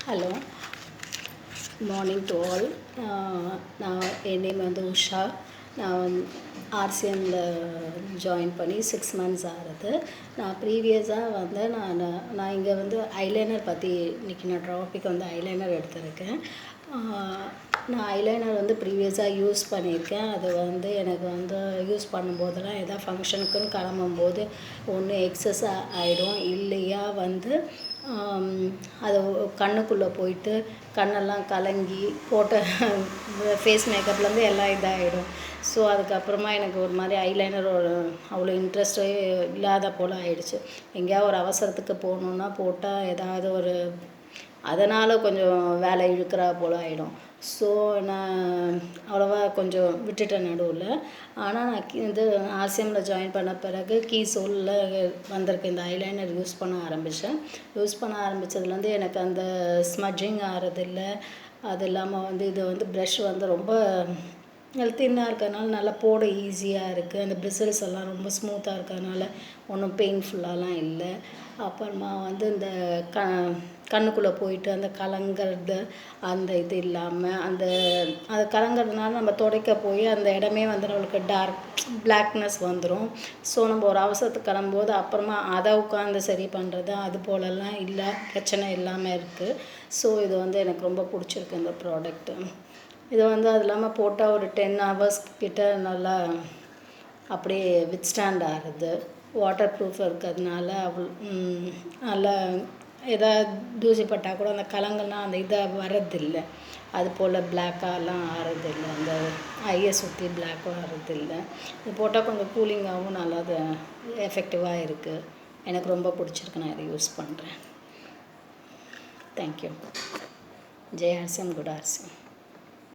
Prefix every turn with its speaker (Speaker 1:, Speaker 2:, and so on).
Speaker 1: Hello, morning to all. N name வந்து உஷா. நான் ஆர்சிஎம்மில் join பண்ணி 6 மந்த்ஸ் ஆகுது. நான் ப்ரீவியஸாக வந்து நான் இங்கே வந்து ஐலைனர் பற்றி இன்றைக்கி நான் டாபிக் வந்து ஐலைனர் எடுத்திருக்கேன். நான் ஐலைனர் வந்து ப்ரீவியஸாக யூஸ் பண்ணியிருக்கேன். அது வந்து எனக்கு வந்து யூஸ் பண்ணும்போதெல்லாம் எதாவது ஃபங்க்ஷனுக்குன்னு கிளம்பும்போது ஒன்று எக்ஸஸ் ஆகிடும், இல்லையா வந்து அது கண்ணுக்குள்ளே போயிட்டு கண்ணெல்லாம் கலங்கி போட்ட ஃபேஸ் மேக்கப்லேருந்து எல்லாம் இதாகிடும். ஸோ அதுக்கப்புறமா எனக்கு ஒரு மாதிரி ஐலைனர் அவ்வளோ இன்ட்ரெஸ்ட்டே இல்லாத போல் ஆயிடுச்சு. எங்கேயாவது ஒரு அவசரத்துக்கு போகணுன்னா போட்டால் ஏதாவது ஒரு அதனால் கொஞ்சம் வேலை இழுக்கிறா போல் ஆகிடும். ஸோ நான் அவ்வளோவா கொஞ்சம் விட்டுட்டேன் நடுவில். ஆனால் நான் இது ஆர்சிஎம்மில் ஜாயின் பண்ண பிறகு கீசோலில் வந்திருக்கு இந்த ஐலைனர் யூஸ் பண்ண ஆரம்பித்தேன். யூஸ் பண்ண ஆரம்பித்ததுலேருந்து எனக்கு அந்த ஸ்மட்ஜிங் ஆகிறதில்ல. அது இல்லாமல் வந்து இது வந்து ப்ரஷ் வந்து ரொம்ப தின்னாக இருக்கிறதுனால நல்லா போட ஈஸியாக இருக்குது. அந்த பிரிசில்ஸ் எல்லாம் ரொம்ப ஸ்மூத்தாக இருக்கிறதுனால ஒன்றும் பெயின்ஃபுல்லாலாம் இல்லை. அப்புறமா வந்து இந்த கண்ணுக்குள்ளே போயிட்டு அந்த கலங்கிறது அந்த இது இல்லாமல் அது கலங்கிறதுனால நம்ம துடைக்க போய் அந்த இடமே வந்து நம்மளுக்கு பிளாக்னஸ் வந்துடும். ஸோ நம்ம ஒரு அவசரத்துக்கு கிளம்பும்போது அப்புறமா அதை உட்காந்து சரி பண்ணுறது அது போலலாம் இல்லை, பிரச்சனை இல்லாமல் இருக்குது. ஸோ இது வந்து எனக்கு ரொம்ப பிடிச்சிருக்கு இந்த ப்ராடக்ட்டு. இது வந்து அது இல்லாமல் போட்டால் ஒரு 10 hours கிட்ட நல்லா அப்படியே வித்ஸ்டாண்ட் ஆகுது. வாட்டர் ப்ரூஃப் இருக்கிறதுனால நல்லா எதாவது தூசி பட்டால் கூட அந்த கலங்கள்லாம் அந்த இதாக வர்றதில்லை. அது போல் பிளாக்காலாம் ஆறதில்லை, அந்த ஐயை சுற்றி பிளாக்கும் ஆறதில்லை. இது போட்டால் கொஞ்சம் கூலிங்காகவும் நல்லா அது எஃபெக்டிவாக இருக்குது. எனக்கு ரொம்ப பிடிச்சிருக்கு. நான் இதை யூஸ் பண்ணுறேன். Thank you. Jai RCM, good RCM.